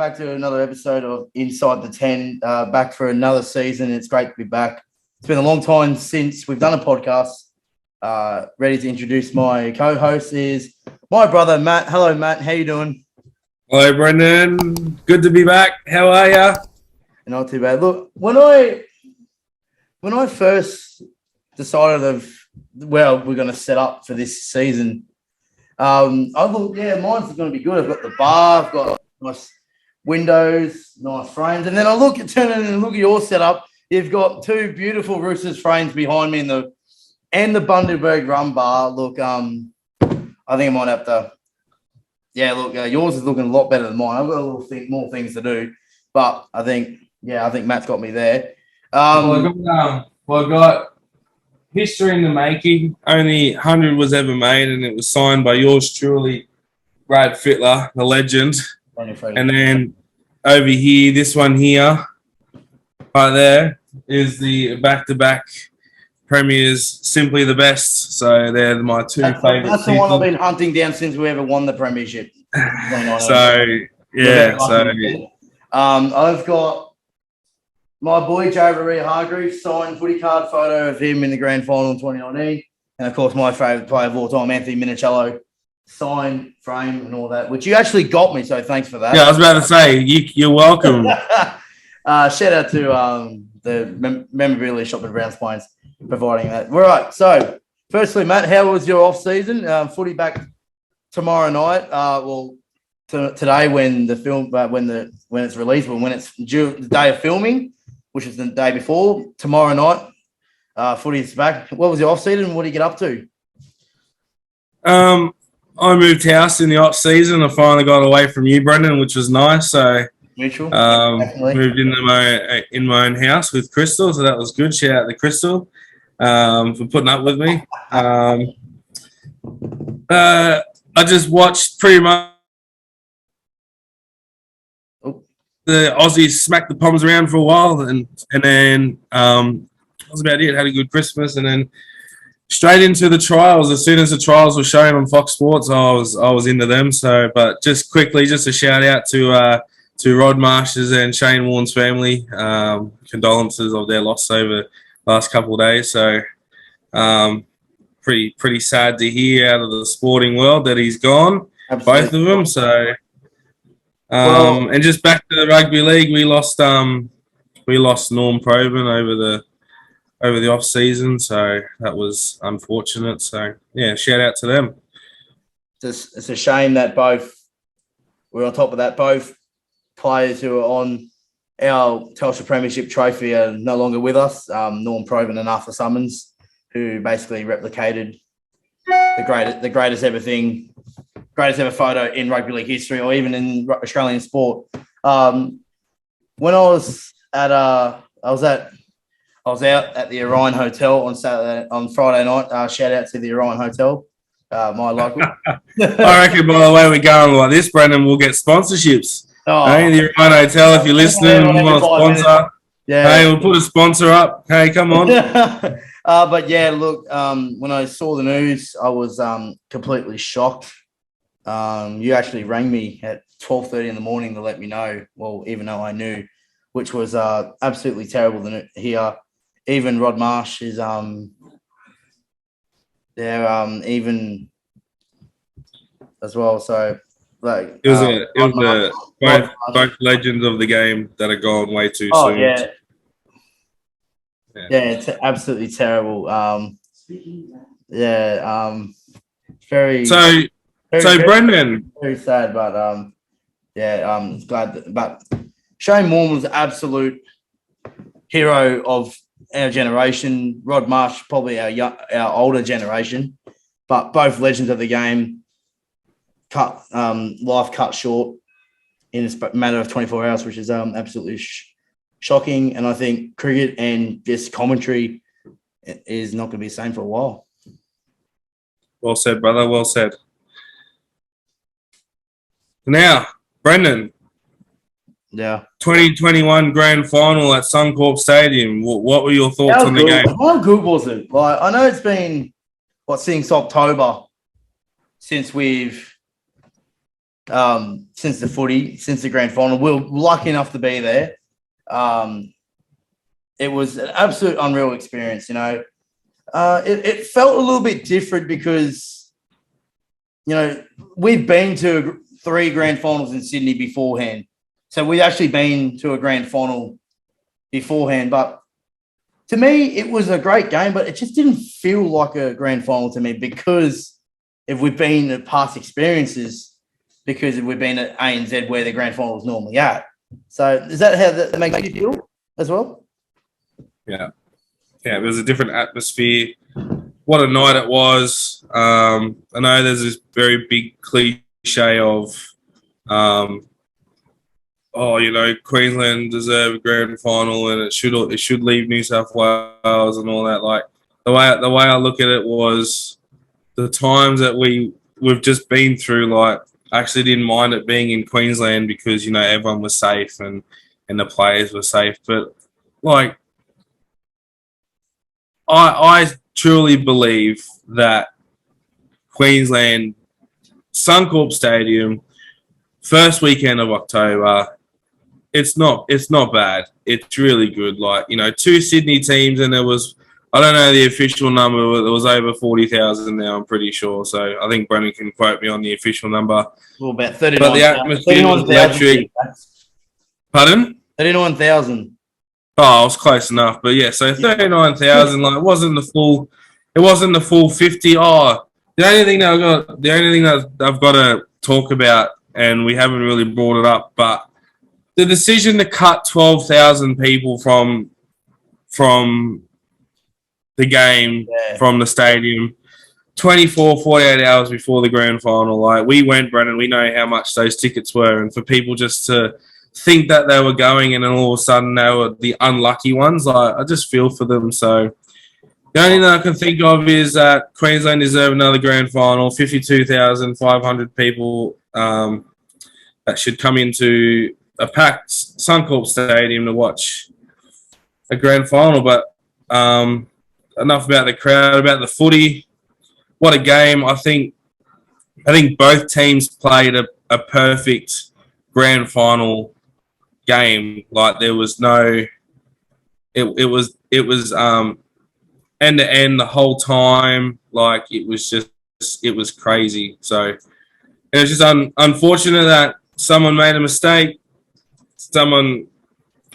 back to another episode of Inside the 10. Back for another season. It's great to be back. It's been a long time since we've done a podcast. Ready to introduce my co-host is my brother, Matt. Hello, Matt. How you doing? Hello, Brendan. Good to be back. How are you? Not too bad. Look, when I first decided we're going to set up for this season, I thought, mine's going to be good. I've got the bar, I've got nice windows, nice frames, and then I turn in and look at your setup. You've got two beautiful Roosters frames behind me and the Bundaberg rum bar. Look, I think I might have to. Yeah, look, yours is looking a lot better than mine. I've got a little more things to do, but I think Matt's got me there. I got history in the making. Only 100 was ever made, and it was signed by yours truly, Brad Fittler, the legend. And then over here, this one here, right there, is the back-to-back premiers, simply the best. So they're my two favourite. That's the one I've been hunting down since we ever won the premiership. I've got my boy Joe Maria Hargreaves signed footy card photo of him in the grand final in 2019, and of course my favourite player of all time, Anthony Minicello, signed frame and all that, which you actually got me. So thanks for that. Yeah, I was about to say you're welcome. Shout out to the memorabilia shop at Browns Plains providing that. All right. So, firstly, Matt, how was your off season? Footy back tomorrow night. Today when the film when it's released, when it's due the day of filming, which is the day before. Tomorrow night, footy is back. What was your off season? What did you get up to? I moved house in the off season. I finally got away from you, Brendan, which was nice. So. Mutual. Moved into my own house with Crystal, so that was good. Shout out to Crystal for putting up with me. I just watched pretty much the Aussies smack the Poms around for a while, and then that was about it. Had a good Christmas, and then straight into the trials. As soon as the trials were shown on Fox Sports, I was into them. So, but just quickly, just a shout out to Rod Marsh's and Shane Warne's family. Condolences of their loss over the last couple of days. So pretty sad to hear out of the sporting world that he's gone. Absolutely. Both of them. So and just back to the rugby league, we lost Norm Provan over the off season. So that was unfortunate. So yeah, shout out to them. It's a shame that we're on top of that. Both players who are on our Telstra Premiership trophy are no longer with us. Norm Provan and Arthur Summons, who basically replicated the greatest ever photo in rugby league history, or even in Australian sport. When I was out at the Orion Hotel on Friday night. Shout out to the Orion Hotel, my local. I reckon by the way we're going like this, Brendan, we'll get sponsorships. Oh, hey, the Orion Hotel, if you're listening, we want a sponsor. Yeah. Hey, we'll put a sponsor up. Hey, come on. But yeah, look, when I saw the news, I was completely shocked. You actually rang me at 12:30 in the morning to let me know. Well, even though I knew, which was absolutely terrible to hear. Even Rod Marsh is even as well. So. Like, it was both legends of the game that are gone way too soon. Yeah, it's absolutely terrible. Very. So Brendan, very sad, but I'm glad. But Shane Warne was an absolute hero of our generation. Rod Marsh, probably our older generation, but both legends of the game. Life cut short in a matter of 24 hours, which is absolutely shocking. And I think cricket and just commentary is not going to be the same for a while. Well said, brother. Well said. Now, Brendan. Yeah. 2021 grand final at Suncorp Stadium. What were your thoughts on the game? How good was it? Like, I know it's been since October since we've since the footy, since the grand final. We were lucky enough to be there. It was an absolute unreal experience, you know. It felt a little bit different because, you know, we've been to 3 grand finals in Sydney beforehand. So we've actually been to a grand final beforehand. But to me, it was a great game, but it just didn't feel like a grand final to me because if we've been at past experiences, because if we've been at ANZ where the grand final is normally at. So is that how that makes you feel as well? Yeah. Yeah, it was a different atmosphere. What a night it was. I know there's this very big cliche of, you know, Queensland deserve a grand final and it should leave New South Wales and all that. Like the way I look at it was the times that we've just been through. Like I actually didn't mind it being in Queensland because, you know, everyone was safe and the players were safe. But like, I truly believe that Queensland, Suncorp Stadium, first weekend of October, it's not bad. It's really good. Like, you know, 2 Sydney teams, and there was, I don't know the official number, but it was over 40,000 now, I'm pretty sure. So I think Brendan can quote me on the official number. Well, about 39,000. But the atmosphere was electric. Pardon? 39,000. Oh, I was close enough, but yeah. So 39,000, like it wasn't the full 50. Oh, the only thing that I've got to talk about, and we haven't really brought it up, but the decision to cut 12,000 people from the game, from the stadium, 48 hours before the grand final. Like we went, Brennan. We know how much those tickets were, and for people just to think that they were going and then all of a sudden they were the unlucky ones. Like I just feel for them. So the only thing I can think of is that Queensland deserve another grand final. 52,500 people that should come into a packed Suncorp Stadium to watch a grand final. But enough about the crowd, about the footy. What a game! I think both teams played a perfect grand final game. Like there was no, it was end to end the whole time. Like it was crazy. So it was just unfortunate that someone made a mistake. And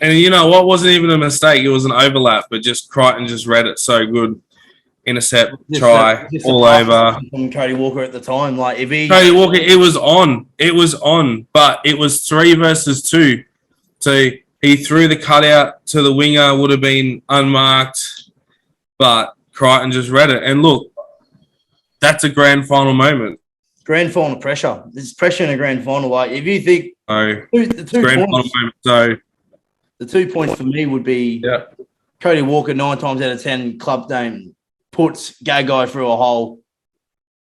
you know what, wasn't even a mistake. It was an overlap, but just Crichton just read it so good. Intercept, try, all over. From Cody Walker at the time, like if he Cody Walker, it was on, but it was 3 versus 2. So he threw the cutout to the winger, would have been unmarked, but Crichton just read it. And look, that's a grand final moment. Grand final pressure. There's pressure in a grand final. Like if you think the 2 grand points, final moment. So the 2 points for me would be Cody Walker 9 times out of 10 club name puts Gagai through a hole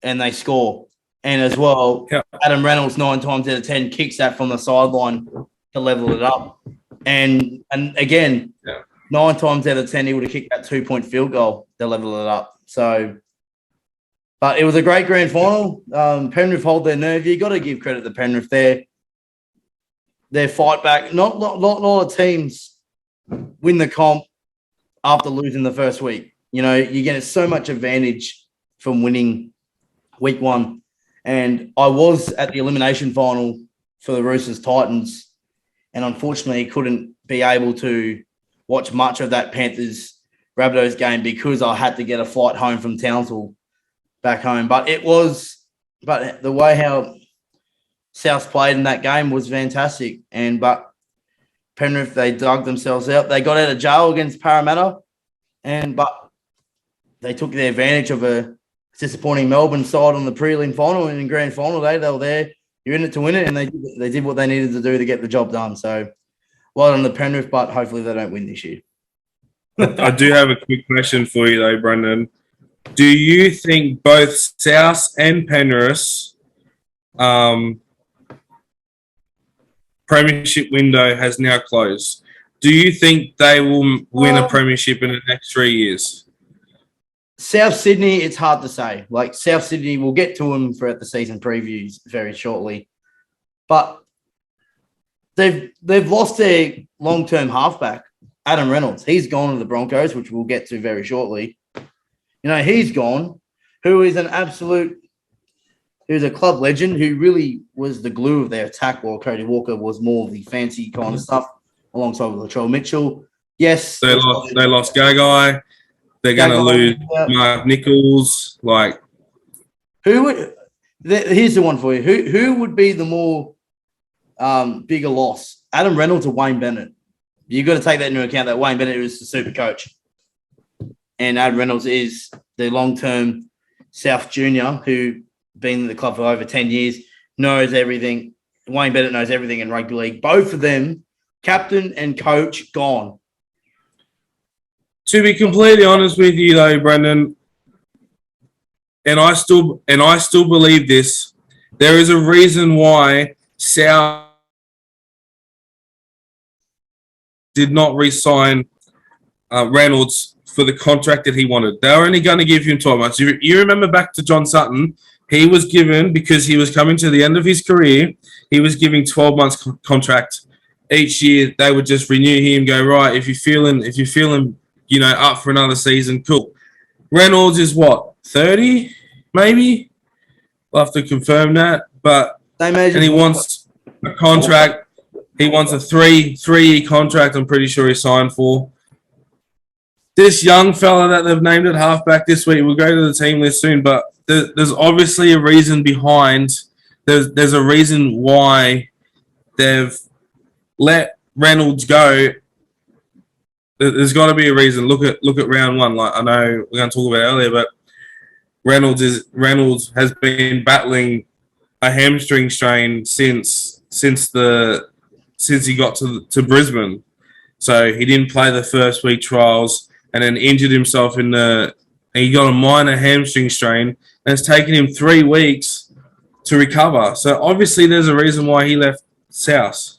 and they score. And as well, Adam Reynolds 9 times out of 10 kicks that from the sideline to level it up. And again, 9 times out of 10 he would have kicked that 2-point field goal to level it up. So, but it was a great grand final. Penrith hold their nerve. You got to give credit to Penrith there. Their fight back. Not a lot of teams win the comp after losing the first week. You know, you get so much advantage from winning week 1. And I was at the elimination final for the Roosters Titans, and unfortunately couldn't be able to watch much of that Panthers Rabbitohs game because I had to get a flight home from Townsville back home. But the way how South played in that game was fantastic. But Penrith, they dug themselves out. They got out of jail against Parramatta, but they took the advantage of a disappointing Melbourne side on the prelim final, and in grand final day, they were there. You're in it to win it, and they did what they needed to do to get the job done. So, well done to Penrith, but hopefully they don't win this year. I do have a quick question for you, though, Brendan. Do you think both South and Penrith premiership window has now closed? Do you think they will win a premiership in the next 3 years? South Sydney, it's hard to say. Like South Sydney, we'll get to them throughout the season previews very shortly. but they've lost their long-term halfback, Adam Reynolds. He's gone to the Broncos, which we'll get to very shortly. He's gone, who is who's a club legend who really was the glue of their attack, while Cody Walker was more of the fancy kind of stuff alongside with Latrell Mitchell. Yes. They lost Gagai. They're going to lose Mark Nichols. Here's the one for you. Who would be the more bigger loss, Adam Reynolds or Wayne Bennett? You've got to take that into account that Wayne Bennett was the super coach. And Adam Reynolds is the long-term South junior who been in the club for over 10 years, knows everything. Wayne Bennett knows everything in rugby league. Both of them, captain and coach, gone. To be completely honest with you, though, Brendan, and I still believe this, there is a reason why South did not re-sign Reynolds for the contract that he wanted. They were only going to give him 12 months. You remember back to John Sutton, he was given, because he was coming to the end of his career, he was giving 12 months contract. Each year they would just renew him, go, right, if you're feeling up for another season, cool. Reynolds is what, 30 maybe? I'll have to confirm that. And he wants a contract. He wants a three-year contract, I'm pretty sure he signed for. This young fella that they've named at halfback this week, we'll go to the team list soon, but there's obviously a reason behind. There's a reason why they've let Reynolds go. There's got to be a reason. Look at round one. I know we're going to talk about it earlier, but Reynolds has been battling a hamstring strain since he got to Brisbane. So he didn't play the first week trials and then injured himself and he got a minor hamstring strain, and it's taken him 3 weeks to recover. So obviously there's a reason why he left South.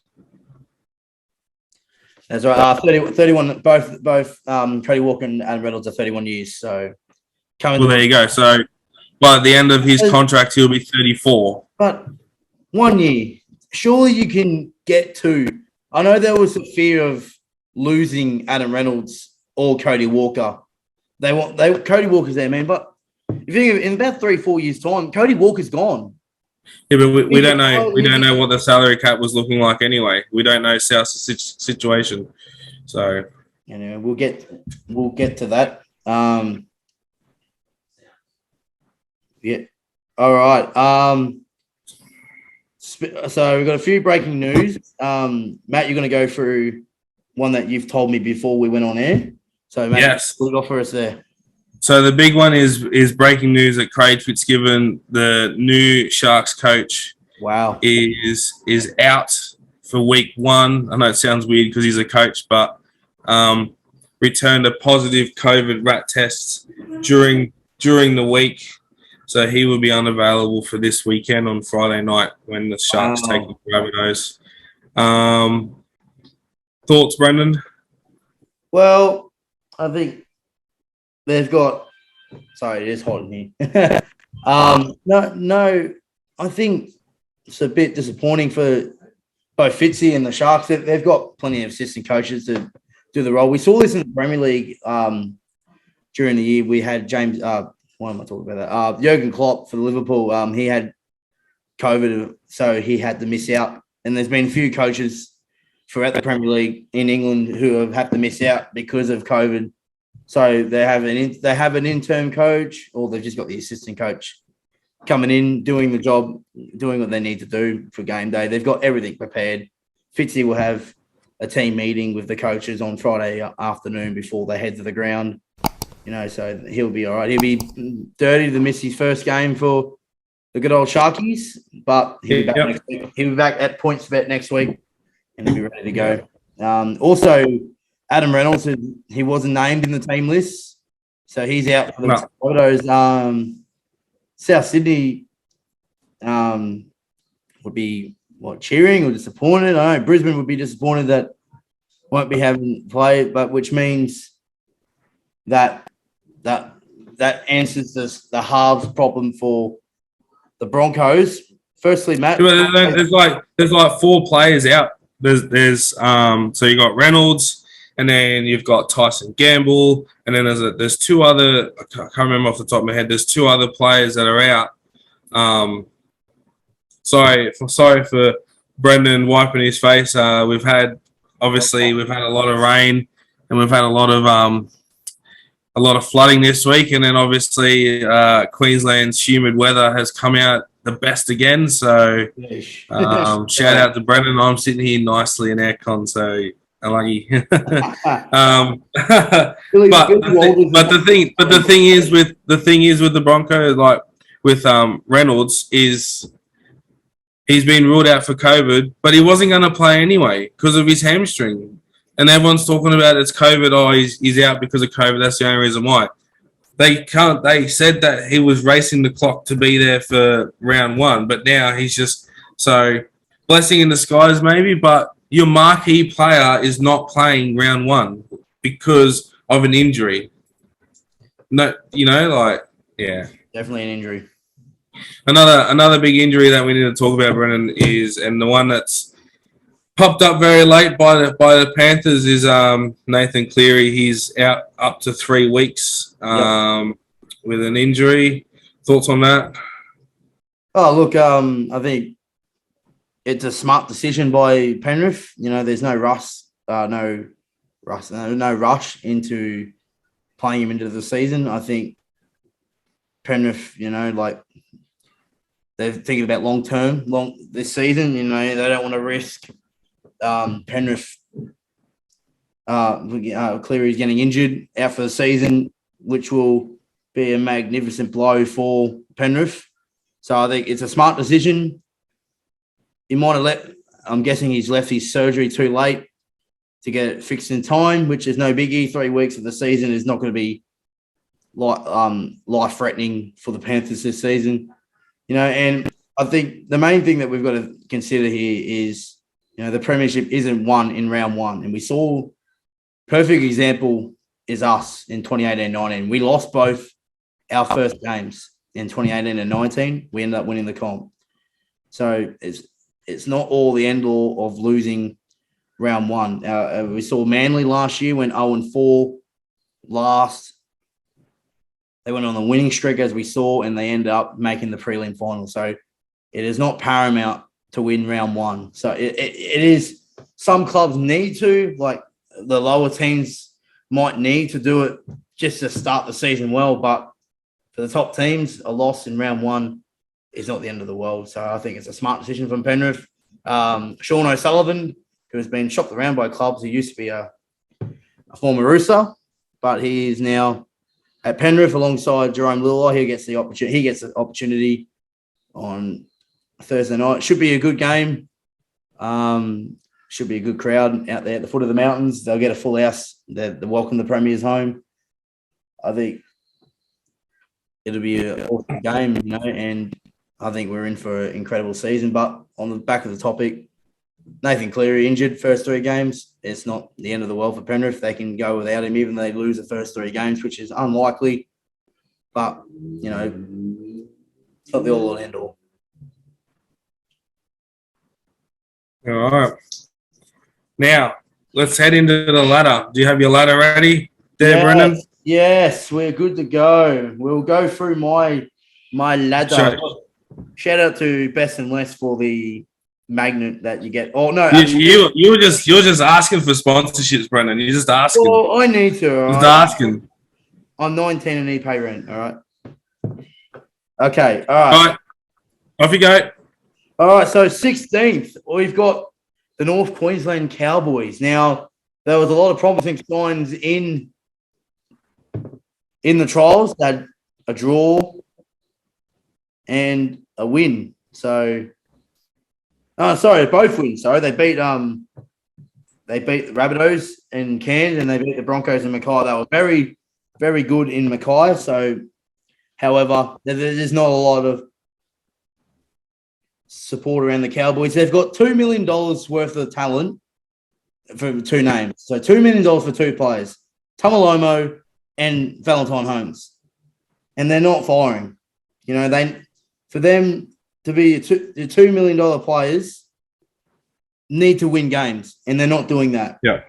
That's right. 31. Both. Cody Walker and Adam Reynolds are 31 years. So there you go. So by the end of his contract, he'll be 34. But 1 year, surely you can get to. I know there was a fear of losing Adam Reynolds or Cody Walker. Cody Walker's there, man. But if you think of it, in about 3-4 years' time, Cody Walker's gone. Yeah, but we don't know. We don't know what the salary cap was looking like anyway. We don't know South's situation. So anyway, we'll get to that. Yeah. All right. So we've got a few breaking news. Matt, you're going to go through one that you've told me before we went on air. So Matt, yes, put it off for us there. So the big one is breaking news that Craig Fitzgibbon, the new Sharks coach, wow, is out for week 1. I know it sounds weird because he's a coach, but returned a positive COVID rat test during the week. So he will be unavailable for this weekend on Friday night when the Sharks take the Rabbitohs. Thoughts, Brendan? Well, I think they've got. Sorry, it is hot in here. No. I think it's a bit disappointing for both Fitzy and the Sharks. They've got plenty of assistant coaches to do the role. We saw this in the Premier League during the year. We had James. Why am I talking about that? Jurgen Klopp for Liverpool. He had COVID, so he had to miss out. And there's been a few coaches throughout the Premier League in England who have had to miss out because of COVID. So they have an interim coach, or they've just got the assistant coach coming in, doing the job, doing what they need to do for game day. They've got everything prepared. Fitzy will have a team meeting with the coaches on Friday afternoon before they head to the ground. So he'll be all right. He'll be dirty to miss his first game for the good old Sharkies, but he'll be back next week. He'll be back at PointsBet next week, and he'll be ready to go. Also, Adam Reynolds, he wasn't named in the team list, so he's out for the Rabbitohs. South Sydney would be cheering or disappointed. I know Brisbane would be disappointed that won't be having play, but which means that answers the halves problem for the Broncos. firstly, Matt. There's like 4 players out. There's so you got Reynolds, and then you've got Tyson Gamble, and then there's 2 other. I can't remember off the top of my head. There's 2 other players that are out. Sorry for Brendan wiping his face. We've had a lot of rain, and we've had a lot of flooding this week, and then obviously Queensland's humid weather has come out the best again. So shout out to Brendan. I'm sitting here nicely in aircon, so unlucky. but the thing is with the Broncos, like with Reynolds, is he's been ruled out for COVID, but he wasn't going to play anyway because of his hamstring. And everyone's talking about it's COVID. Oh, he's out because of COVID. That's the only reason why. They said that he was racing the clock to be there for round 1, but now he's just blessing in disguise maybe. But your marquee player is not playing round 1 because of an injury. No, Definitely an injury. Another big injury that we need to talk about, Brennan, is, and the one that's popped up very late by the Panthers, is Nathan Cleary. He's out up to 3 weeks with an injury. Thoughts on that? Oh, look, I think it's a smart decision by Penrith. There's no rush into playing him into the season. I think Penrith, they're thinking about long this season. They don't want to risk Penrith Cleary's getting injured out for the season, which will be a magnificent blow for Penrith. So I think it's a smart decision. He might have I'm guessing he's left his surgery too late to get it fixed in time, which is no biggie. 3 weeks of the season is not going to be life-threatening for the Panthers this season. And I think the main thing that we've got to consider here is, the premiership isn't won in round 1. And we saw perfect example is us in 2018-19. We lost both our first games in 2018 and 19. We ended up winning the comp. So it's not all the end all of losing round 1. We saw Manly last year went 0-4 last. They went on the winning streak, as we saw, and they ended up making the prelim final. So it is not paramount to win round 1. So it is, some clubs need to, like the lower teams might need to do it just to start the season well. But for the top teams, a loss in round 1 is not the end of the world. So I think it's a smart decision from Penrith. Sean O'Sullivan, who has been shopped around by clubs, he used to be a former Rooster, but he is now at Penrith alongside Jerome Lillard. He gets the opportunity on Thursday night. Should be a good game. Should be a good crowd out there at the foot of the mountains. They'll get a full house. They welcome the Premiers home. I think it'll be an awesome game, and I think we're in for an incredible season. But on the back of the topic, Nathan Cleary injured first 3 games. It's not the end of the world for Penrith. They can go without him, even though they lose the first 3 games, which is unlikely. But, it's not the all or end all. All right. Now, let's head into the ladder. Do you have your ladder ready there, Brendan? Yes, we're good to go. We'll go through my ladder. Shout out to Best and Less for the magnet that you get. Oh no, you're just asking for sponsorships, Brendan. You're just asking. Well, I need to. Right? Just asking. I'm 19 and he pay rent. All right. Okay. All right. All right. Off you go. All right. So 16th, we've got the North Queensland Cowboys. Now there was a lot of promising signs in the trials. They had a draw and a win. So. Both wins. Sorry, they beat the Rabbitohs in Cairns and they beat the Broncos in Mackay. They were very, very good in Mackay. So, however, there's not a lot of support around the Cowboys. They've got $2 million worth of talent for 2 names. So, $2 million for 2 players, Tamalomo and Valentine Holmes, and they're not firing. For them. to be the $2 million players need to win games, and they're not doing that. Yeah.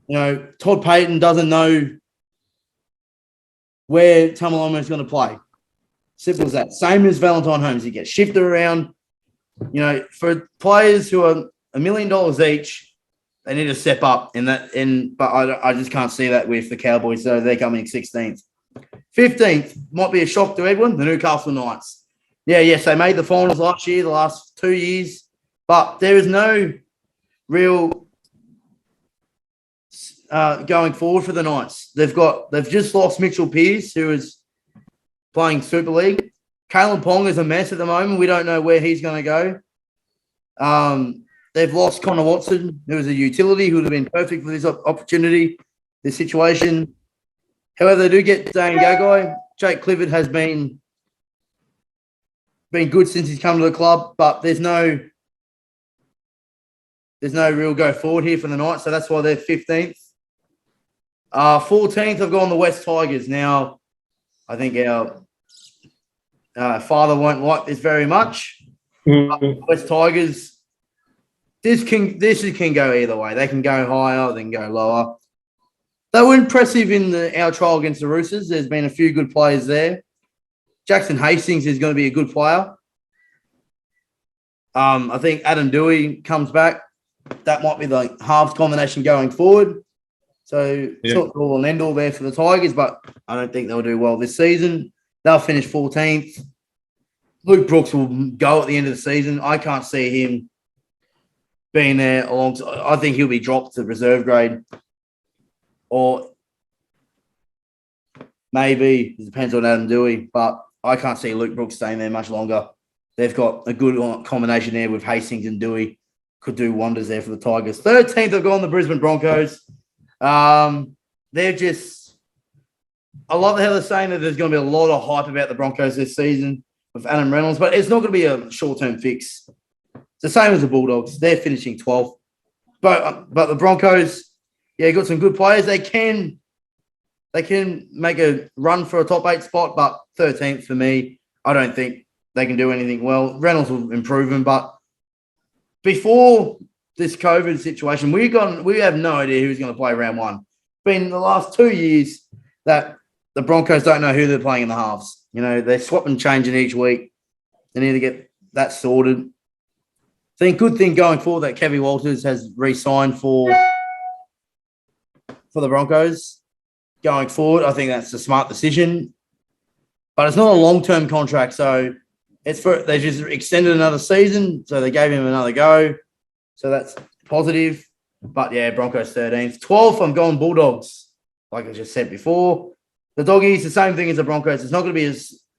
You know, Todd Payton doesn't know where Tamalolo is going to play. Simple as that. Same as Valentine Holmes. He gets shifted around. You know, for players who are $1 million each, they need to step up. But I just can't see that with the Cowboys. So they're coming 16th. 15th might be a shock to everyone. The Newcastle Knights. Yeah, yes, they made the finals last year, the last 2 years, but there is no real going forward for the Knights. They've just lost Mitchell Pearce, who is playing Super League. Kalen Pong is a mess at the moment. We don't know where he's going to go. They've lost Connor Watson, who is a utility, who would have been perfect for this opportunity, this situation. However, they do get Dane Gagai. Jake Clifford has been good since he's come to the club, but there's no real go forward here for the Knights, so that's why they're 15th. 14th, I've gone the West Tigers. Now, I think our father won't like this very much. West Tigers, this can go either way. They can go higher, they can go lower. They were impressive in our trial against the Roosters. There's been a few good players there. Jackson Hastings is going to be a good player. I think Adam Dewey comes back. That might be the halves combination going forward. So it's not all and end all there for the Tigers, but I don't think they'll do well this season. They'll finish 14th. Luke Brooks will go at the end of the season. I can't see him being there alongside. I think he'll be dropped to reserve grade. Or maybe it depends on Adam Dewey, but I can't see Luke Brooks staying there much longer. They've got a good combination there with Hastings and Dewey. Could do wonders there for the Tigers. 13th, they've gone the Brisbane Broncos. They're just – I love how they're saying that there's going to be a lot of hype about the Broncos this season with Adam Reynolds, but it's not going to be a short-term fix. It's the same as the Bulldogs. They're finishing 12th. But the Broncos, yeah, got some good players. They can make a run for a top 8 spot, but 13th for me, I don't think they can do anything well. Reynolds will improve them, but before this COVID situation, we have no idea who's going to play round one. It's been the last 2 years that the Broncos don't know who they're playing in the halves. You know, they're swapping and changing each week. They need to get that sorted. I think good thing going forward that Kevin Walters has re-signed for the Broncos going forward. I think that's a smart decision. But it's not a long-term contract, so they just extended another season, so they gave him another go. So that's positive. But, yeah, Broncos 13th. 12th, I'm going Bulldogs, like I just said before. The Doggies, the same thing as the Broncos. It's not going to be a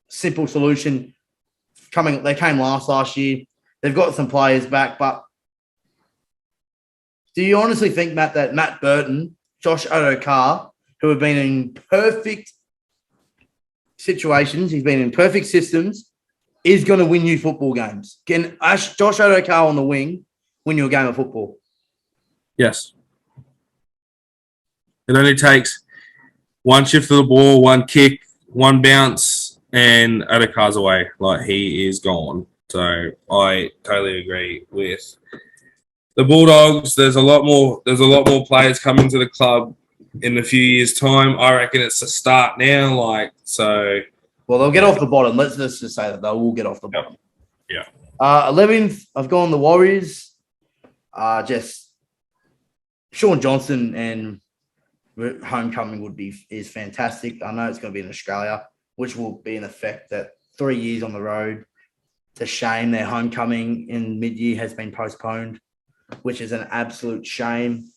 simple solution. They came last year. They've got some players back, but do you honestly think, Matt, that Matt Burton, Josh Adokar, who have been in perfect situations, he's been in perfect systems, is going to win you football games? Can Josh Adokar on the wing win you a game of football? Yes. It only takes one shift of the ball, one kick, one bounce, and Adokar's away. Like, he is gone. So I totally agree with the Bulldogs. There's a lot more players coming to the club in a few years' time. I reckon it's a start now. Well, they'll get off the bottom. Let's just say that they will get off the bottom. Yeah. 11th, I've gone the Warriors. Just Sean Johnson and homecoming is fantastic. I know it's going to be in Australia, which will be in effect that 3 years on the road. It's a shame their homecoming in mid-year has been postponed, which is an absolute shame.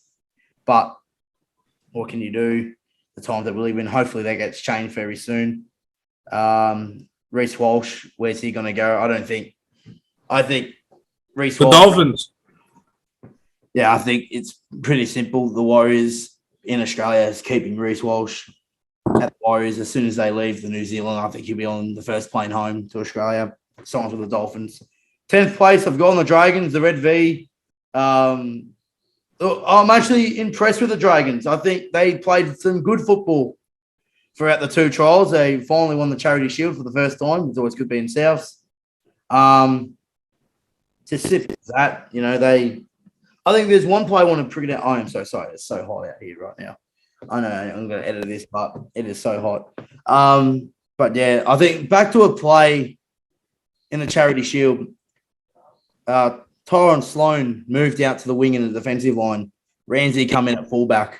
But what can you do? The times that we live in, hopefully that gets changed very soon. Reece Walsh, where's he going to go? I think Reece Walsh. The Dolphins. Yeah, I think it's pretty simple. The Warriors in Australia is keeping Reece Walsh at the Warriors. As soon as they leave the New Zealand, I think he'll be on the first plane home to Australia. Signs with the Dolphins. 10th place, I've gone the Dragons, the Red V. I'm actually impressed with the Dragons. I think they played some good football throughout the 2 trials. They finally won the Charity Shield for the first time. It's always good being Souths. To sip that, I think there's one play I want to bring it out. I am so sorry. It's so hot out here right now. I know I'm going to edit this, but it is so hot. But yeah, I think back to a play in the Charity Shield. Tyron Sloan moved out to the wing in the defensive line. Ramsey come in at fullback.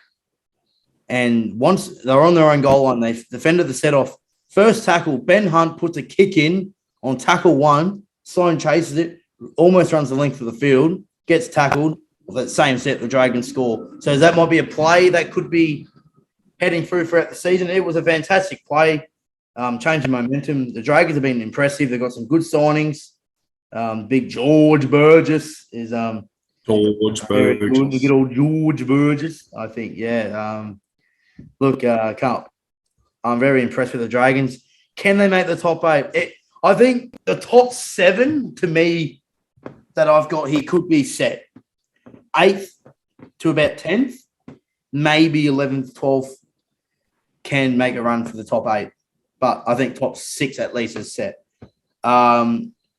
And once they're on their own goal line, they defended the set off. First tackle, Ben Hunt puts a kick in on tackle 1. Sloan chases it, almost runs the length of the field, gets tackled. That same set, the Dragons score. So that might be a play that could be heading through throughout the season. It was a fantastic play, changing momentum. The Dragons have been impressive. They've got some good signings. Big George Burgess is George Burgess. Good, good old George Burgess, I think. Yeah. Look, I'm very impressed with the Dragons. Can they make the top 8? I think the top 7 to me that I've got here could be set. 8th to about 10th, maybe 11th, 12th can make a run for the top 8. But I think top 6 at least is set.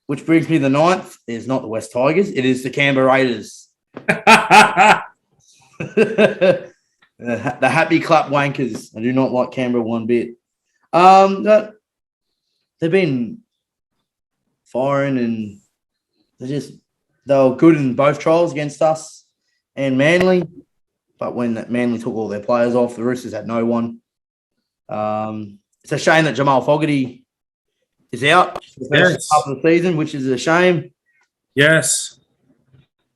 Which brings me to the 9th. It's not the West Tigers. It is the Canberra Raiders. The happy clap wankers. I do not like Canberra one bit. They've been firing and they were good in both trials against us and Manly. But when Manly took all their players off, the Roosters had no one. It's a shame that Jamal Fogarty is out for the first half of the season, which is a shame. Yes,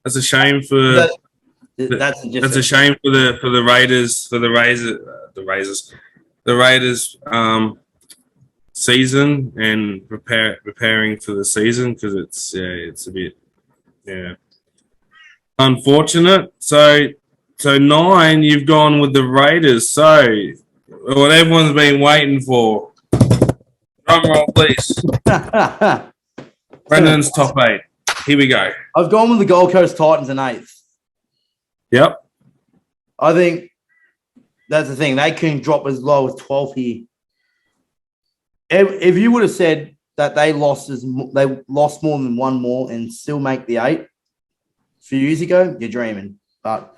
that's a shame for. That's a shame for the Raiders the Raiders season and preparing for the season because it's a bit unfortunate. So 9, you've gone with the Raiders. So what everyone's been waiting for. Drum roll, please. Brendan's top 8. Here we go. I've gone with the Gold Coast Titans in 8th. Yep. I think that's the thing. They can drop as low as 12th here. If you would have said that they lost more than one more and still make the 8 a few years ago, you're dreaming. But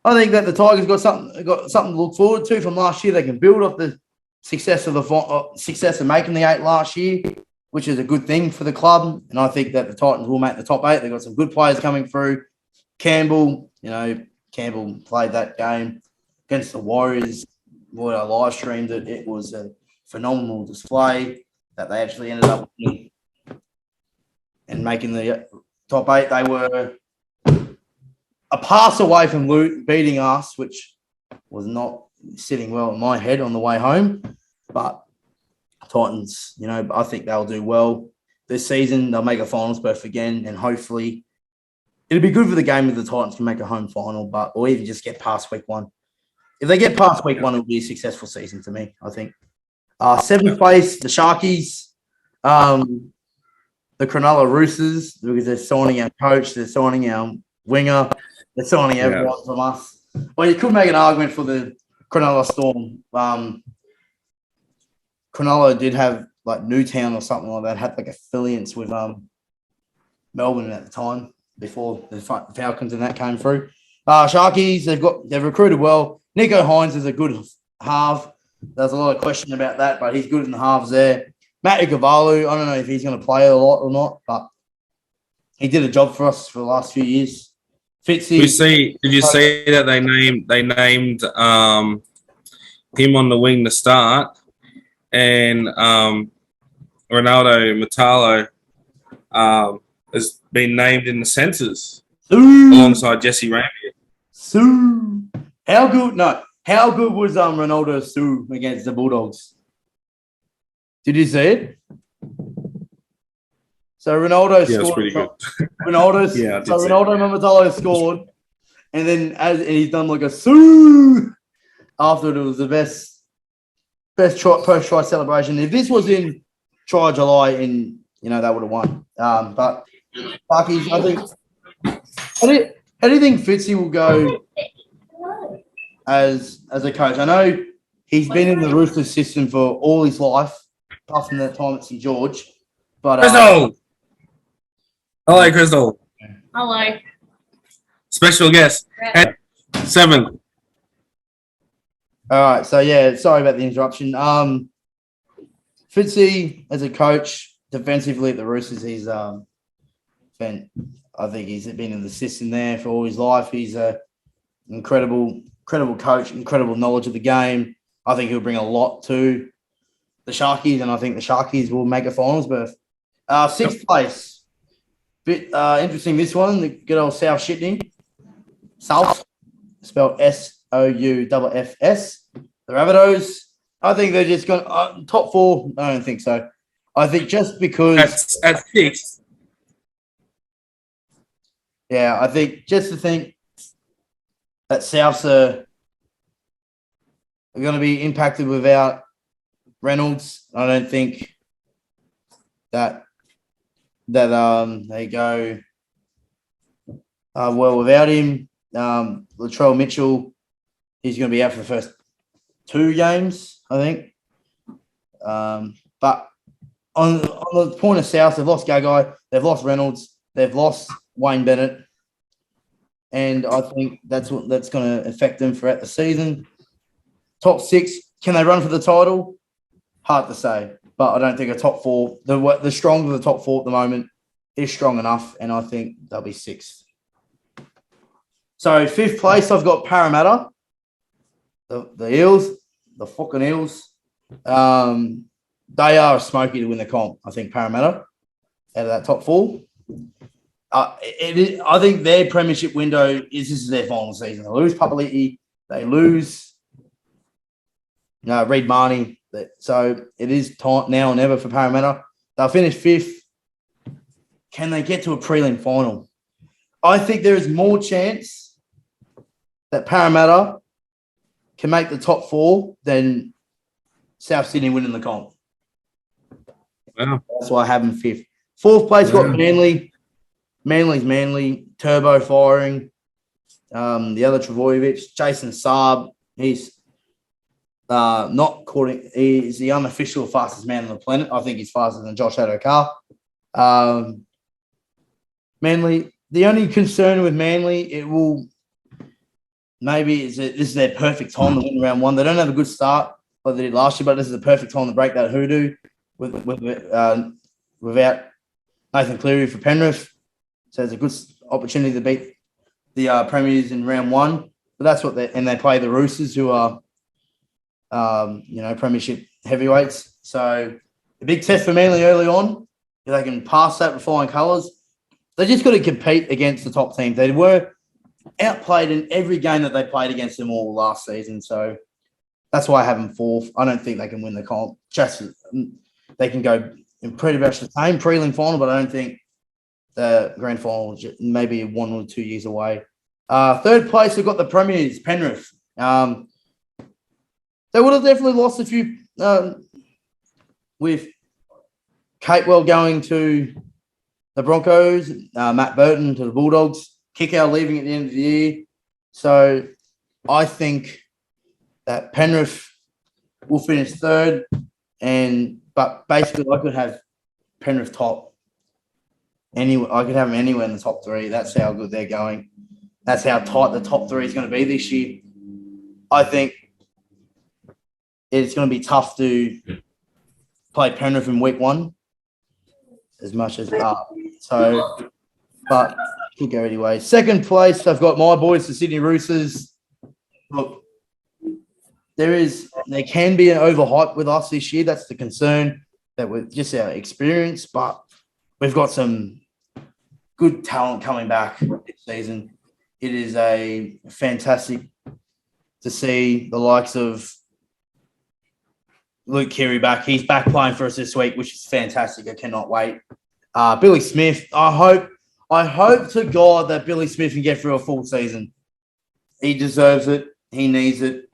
I think that the Tigers got something to look forward to from last year. They can build off the success of making the 8 last year, which is a good thing for the club. And I think that the Titans will make the top 8. They've got some good players coming through. Campbell played that game against the Warriors. Boy, I live streamed it. It was a phenomenal display that they actually ended up winning and making the top 8. They were a pass away from beating us, which was not sitting well in my head on the way home. But Titans, I think they'll do well this season. They'll make a finals berth again, and hopefully it'll be good for the game if the Titans can make a home final, or even just get past week 1. If they get past week 1, it'll be a successful season to me, I think. 7th place, the Sharkies, the Cronulla Roosters, because they're signing our coach, they're signing our winger, they're signing everyone from us. Well, you could make an argument for the Cronulla Storm. Cronulla did have Newtown or something like that, had affiliates with Melbourne at the time before the Falcons and that came through. Sharkies, they've recruited well. Nico Hines is a good half. There's a lot of question about that, but he's good in the halves there. Matt Ikuvalu, I don't know if he's going to play a lot or not, but he did a job for us for the last few years. Fitzy. Did you see that they named him on the wing to start, and Ronaldo Matalo has been named in the centres alongside Jesse Rambier. How good was Ronaldo Sue against the Bulldogs? Did you see it? So Ronaldo scored. Yeah, it's pretty good. Ronaldo Matalo scored, and then he's done a Sue after it was the best post-try celebration. If this was in July, and they would have won. But Buckies, I think. How do you think Fitzy will go as a coach? I know he's been in the Roosters system for all his life, apart from that time at St. George. But Hello, Crystal. Hello. Special guest. At 7. All right. So yeah, sorry about the interruption. Fitzy as a coach defensively at the Roosters, he's I think he's been in the system there for all his life. He's a incredible coach, incredible knowledge of the game. I think he'll bring a lot to the Sharkies, and I think the Sharkies will make a finals berth. Sixth place. Bit interesting this one, the good old South Shitney. South, spelled SOUFFS. The Rabbitohs. I think they're just going top 4. I don't think so. I think just because At 6. yeah, I think just to think that Souths are going to be impacted without Reynolds. I don't think that they go well without him. Latrell Mitchell, he's going to be out for the first 2 games, I think. But on the point of South, they've lost Gagai, they've lost Reynolds, they've lost Wayne Bennett, and I think that's going to affect them throughout the season. Top 6, can they run for the title? Hard to say, but I don't think a top 4, the strong of the top 4 at the moment is strong enough, and I think they'll be 6th. So 5th place, I've got Parramatta, the Eels, the fucking Eels. They are a smoky to win the comp. I think Parramatta out of that top 4. I think their premiership window this is their final season. They lose Papali'i, they lose Reid Marnie. So it is time now or never for Parramatta. They'll finish 5th. Can they get to a prelim final? I think there is more chance that Parramatta can make the top 4 than South Sydney winning the comp. Wow. That's why I have them 5th. 4th place got Manly. Manly's Manly. Turbo firing. The other Travojevic, Jason Saab. He's he's the unofficial fastest man on the planet. I think he's faster than Josh Adokar. Manly, the only concern with Manly, this is their perfect time to win round 1. They don't have a good start like they did last year, but this is the perfect time to break that hoodoo without Nathan Cleary for Penrith. So it's a good opportunity to beat the Premiers in round 1. But that's what they play the Roosters, who are premiership heavyweights. So a big test for Manly early on. If they can pass that with flying colours, they just got to compete against the top teams. They were outplayed in every game that they played against them all last season. So that's why I have them 4th. I don't think they can win the comp. They can go in pretty much the same prelim final, but I don't think the grand final maybe 1 or 2 years away. 3rd place, we've got the Premiers, Penrith. They would have definitely lost a few with Catewell going to the Broncos, Matt Burton to the Bulldogs, Kickow leaving at the end of the year. So I think that Penrith will finish 3rd, but basically I could have Penrith top. I could have them anywhere in the top 3. That's how good they're going. That's how tight the top 3 is going to be this year. I think it's going to be tough to play Penrith in week 1 as much as but could go anyway. 2nd place, I've got my boys, the Sydney Roosters. Look, there can be an overhype with us this year. That's the concern, that with just our experience, but we've got some good talent coming back this season. It is a fantastic to see the likes of Luke Keary back. He's back playing for us this week, which is fantastic. I cannot wait. Billy Smith, I hope to God that Billy Smith can get through a full season. He deserves it. He needs it.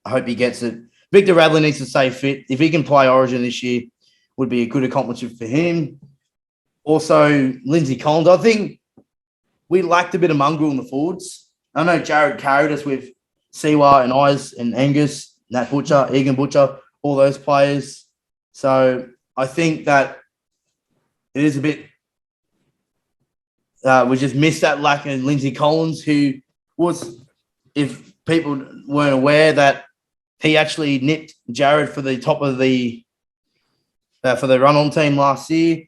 I hope he gets it. Victor Radley needs to stay fit. If he can play Origin this year, would be a good accomplishment for him. Also, Lindsay Collins. I think we lacked a bit of mongrel in the forwards. I know Jared carried us with Siwa and Eyes and Angus, Nat Butcher, Egan Butcher, all those players. So I think that it is a bit we just missed that lack of Lindsay Collins, who was, if people weren't aware, that he actually nipped Jared for the top of the for the run-on team last year.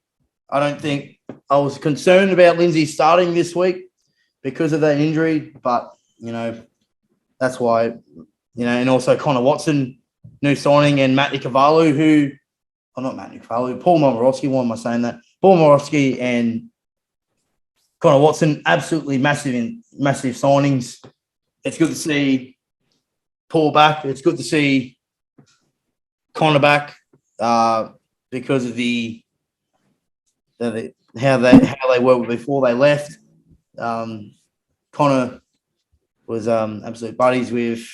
I don't think I was concerned about Lindsay starting this week because of that injury, but, that's why, and also Connor Watson, new signing, and Matt Nicavalu, Paul Moborowski, why am I saying that? Paul Moborowski and Connor Watson, absolutely massive signings. It's good to see Paul back. It's good to see Connor back because of how they were before they left. Connor was absolute buddies with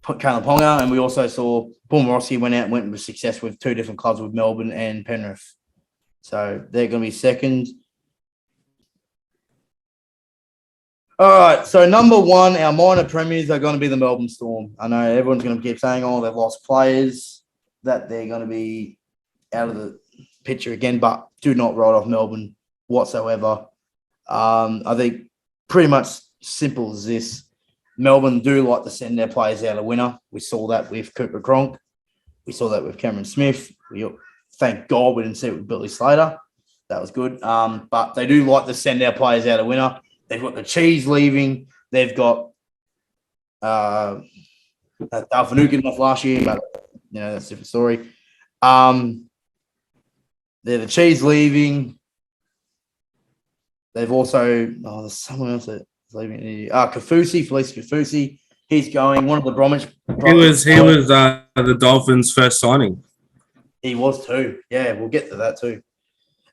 Kalen Ponga, and we also saw Paul Moborowski went with success with two different clubs, with Melbourne and Penrith. So they're going to be second. All right, so number one, our minor premiers are going to be the Melbourne Storm. I know everyone's going to keep saying, they've lost players, that they're going to be out of the picture again, but do not write off Melbourne whatsoever. I think pretty much simple as this. Melbourne do like to send their players out a winner. We saw that with Cooper Cronk. We saw that with Cameron Smith. Thank God we didn't see it with Billy Slater. That was good. But they do like to send their players out a winner. They've got the Cheese leaving. They've got Dalfanukin left last year, but that's a different story. They're the Cheese leaving. They've also there's someone else that's leaving. Felice Kafusi. He's going. One of the Bromwich. He was the Dolphins' first signing. He was too. Yeah, we'll get to that too.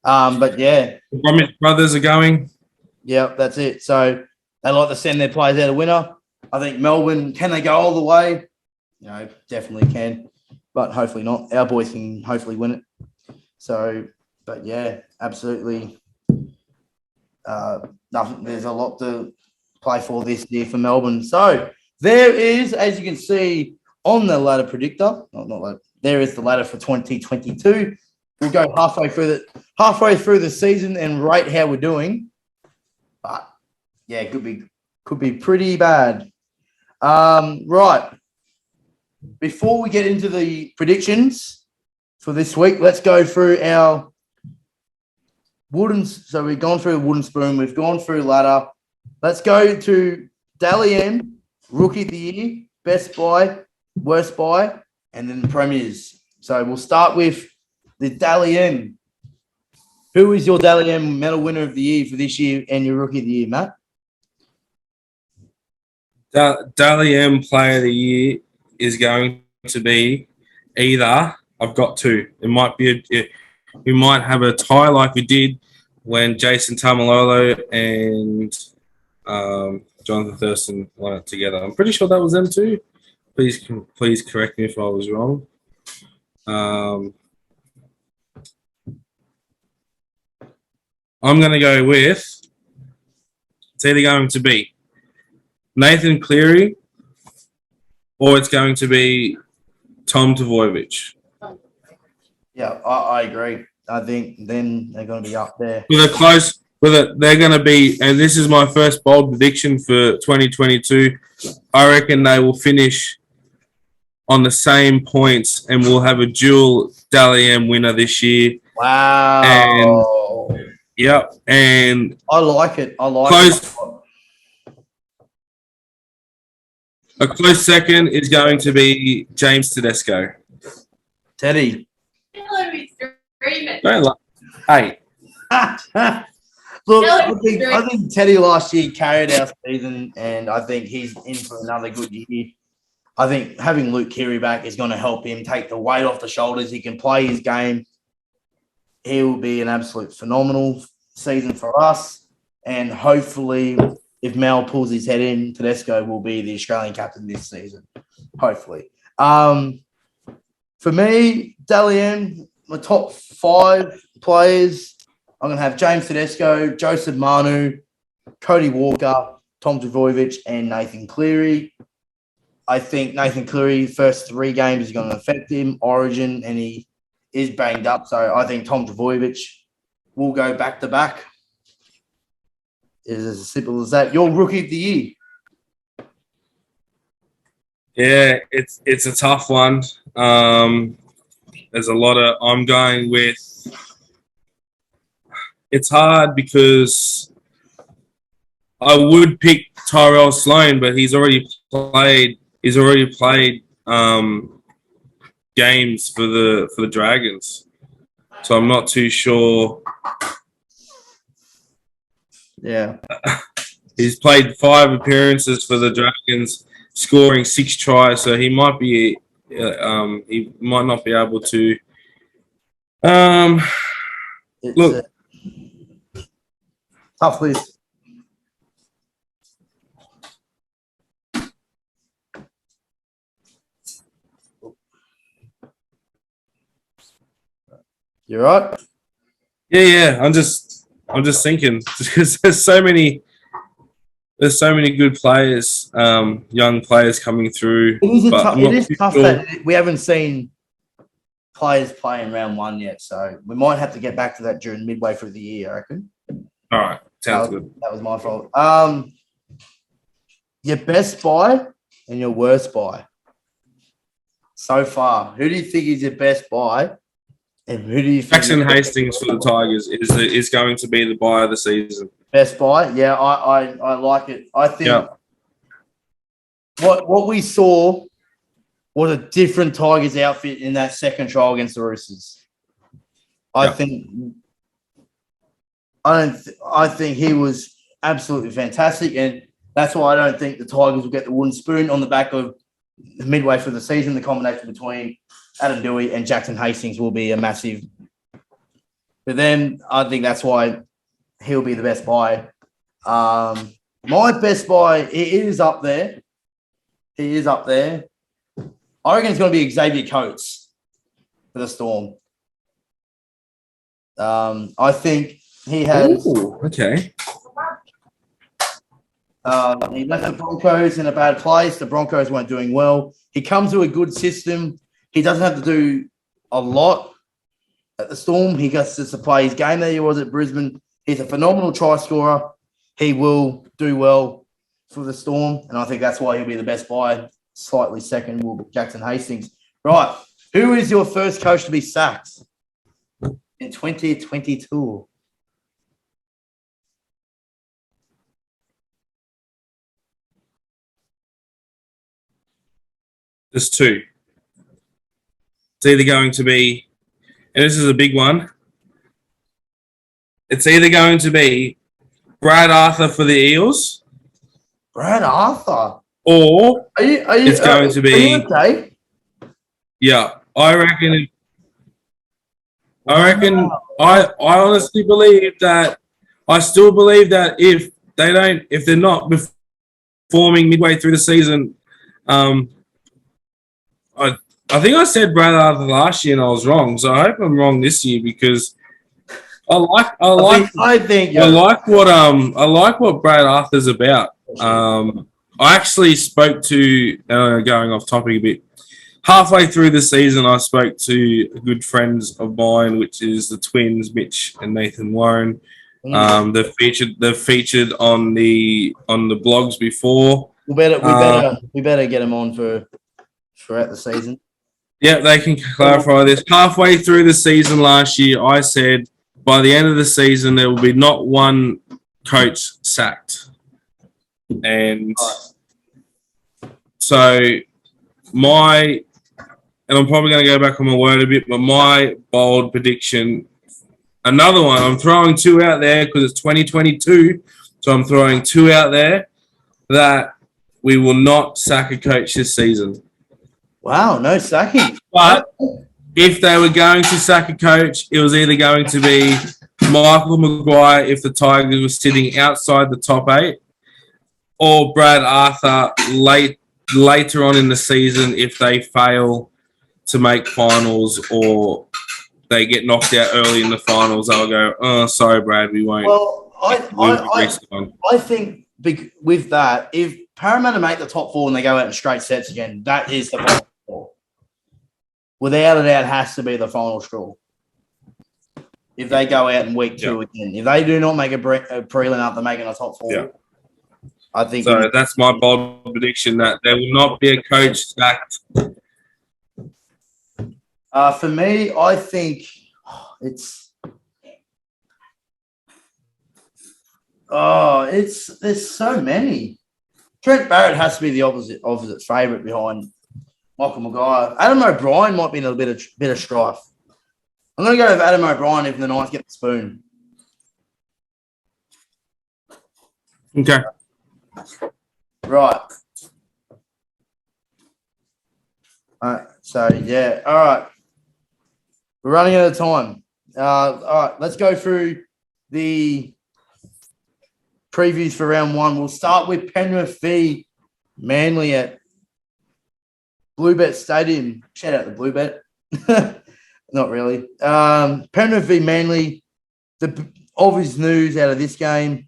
But yeah, the Bromwich brothers are going. Yeah, that's it. So they like to send their players out a winner. I think Melbourne, can they go all the way? Definitely can, but hopefully not. Our boys can hopefully win it. So, but yeah, absolutely. Nothing. There's a lot to play for this year for Melbourne. So there is, as you can see on the ladder predictor, there is the ladder for 2022. We'll go halfway through the season and rate how we're doing. But yeah, it could be pretty bad. Right. Before we get into the predictions for this week, let's go through our woodens. So we've gone through the wooden spoon. We've gone through ladder. Let's go to Dally M, Rookie of the Year, Best Buy, Worst Buy, and then the Premiers. So we'll start with the Dally M. Who is your Dally M medal winner of the year for this year and your Rookie of the Year, Matt? Dally M Player of the Year is going to be either. I've got two. It might be we might have a tie like we did when Jason Tamalolo and Jonathan Thurston won it together. I'm pretty sure that was them too. Please correct me if I was wrong. I'm going to go with, it's either going to be Nathan Cleary or it's going to be Tom Tavoyevich. Yeah, I agree. I think then they're going to be up there. They're going to be, and this is my first bold prediction for 2022. I reckon they will finish on the same points and we'll have a dual Dally M winner this year. Wow. And I like it. A close second is going to be James Tedesco. Teddy. Don't lie. Hey. Look, I think Teddy last year carried our season, and I think he's in for another good year. I think having Luke Keary back is going to help him take the weight off the shoulders. He can play his game. He will be an absolute phenomenal season for us. And hopefully, if Mel pulls his head in, Tedesco will be the Australian captain this season. Hopefully. For me, Dally M, my top 5 players, I'm going to have James Tedesco, Joseph Manu, Cody Walker, Tom Tavoyevich, and Nathan Cleary. I think Nathan Cleary, first 3 games is going to affect him, Origin, and he is banged up. So I think Tom Tavoyevich will go back-to-back is as simple as that. You're rookie of the year. Yeah, it's a tough one. There's a lot of. I'm going with. It's hard because I would pick Tyrell Sloan, but he's already played. He's already played games for the Dragons, so I'm not too sure. Yeah, he's played 5 appearances for the Dragons, scoring 6 tries, so he might be. He might not be able to. it's Look, a tough list. You right? yeah. I'm just thinking because there's so many good players, young players coming through. It is tough that we haven't seen players play in round 1 yet, so we might have to get back to that during midway through the year, I reckon. All right, sounds good. That was my fault. Your best buy and your worst buy so far. Who do you think is your best buy, and who do you think Jackson Hastings for the Tigers is going to be the buy of the season. Best buy? Yeah, I like it. I think what we saw was a different Tigers outfit in that second trial against the Roosters. I think he was absolutely fantastic, and that's why I don't think the Tigers will get the wooden spoon on the back of midway through the season. The combination between Adam Dewey and Jackson Hastings will be a massive. But then I think that's why he'll be the best buy. My best buy, it is up there. He is up there. I reckon it's going to be Xavier Coates for the Storm. I think he has. Ooh, okay. He left the Broncos in a bad place. The Broncos weren't doing well. He comes to a good system. He doesn't have to do a lot at the Storm. He gets to play his game that he was at Brisbane. He's a phenomenal try scorer. He will do well for the Storm, and I think that's why he'll be the best buy. Slightly second will be Jackson Hastings. Right. Who is your first coach to be sacked in 2022? There's 2. It's either going to be, and this is a big one. It's either going to be Brad Arthur for the Eels. Brad Arthur. Or it's going to be. Okay? Yeah, I reckon. I honestly believe that. I still believe that if they're not performing midway through the season, I think I said Brad Arthur last year and I was wrong. So I hope I'm wrong this year because I like what Brad Arthur's about. I actually spoke to, going off topic a bit, halfway through the season, I spoke to good friends of mine, which is the twins, Mitch and Nathan Warren. They've featured on the blogs before. We better get them on throughout the season. Yeah, they can clarify this. Halfway through the season last year, I said by the end of the season there will be not one coach sacked. And so and I'm probably going to go back on my word a bit, but my bold prediction, another one, I'm throwing 2 out there because it's 2022, so I'm throwing 2 out there that we will not sack a coach this season. Wow, no sacking. But if they were going to sack a coach, it was either going to be Michael Maguire if the Tigers were sitting outside the top 8, or Brad Arthur later on in the season if they fail to make finals or they get knocked out early in the finals. They'll go, "Oh, sorry, Brad, we won't." Well, I think with that, if Parramatta make the top 4 and they go out in straight sets again, that is the final straw. Without a doubt, has to be the final straw. if they go out in week 2 again. If they do not make a prelim after making a top 4, I think. So that's my bold prediction that there will not be a coach sacked. For me, I think there's so many. Trent Barrett has to be the opposite favourite behind Michael Maguire. Adam O'Brien might be in a bit of strife. I'm going to go with Adam O'Brien if the Knights get the spoon. Okay. Right. So, yeah. All right. We're running out of time. All right. Let's go through the previews for round 1. We'll start with Penrith v Manly at Bluebet Stadium. Shout out to Bluebet. Not really. Penrith v Manly. The obvious news out of this game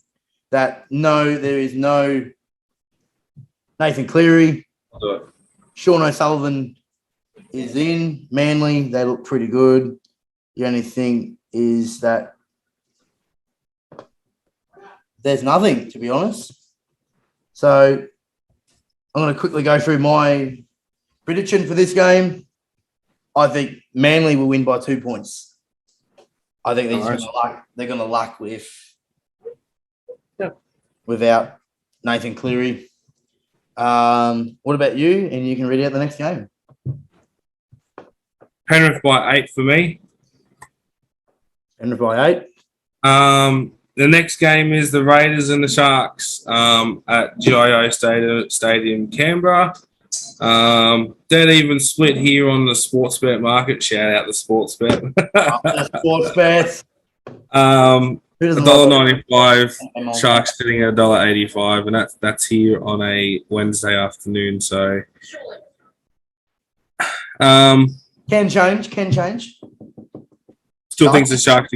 that there is no Nathan Cleary. Sean O'Sullivan is in. Manly, they look pretty good. The only thing is that there's nothing, to be honest. So I'm going to quickly go through my prediction for this game. I think Manly will win by 2 points. I think they're going to luck without Nathan Cleary. What about you? And you can read out the next game. Penrith by 8 for me. Penrith by 8. The next game is the Raiders and the Sharks at GIO Stadium, Canberra. Dead even split here on the sports bet market. Shout out the sports bet. Sports bets. $1.95. Sharks sitting at $1.85, and that's here on a Wednesday afternoon. So, can change. Still thinks the Sharks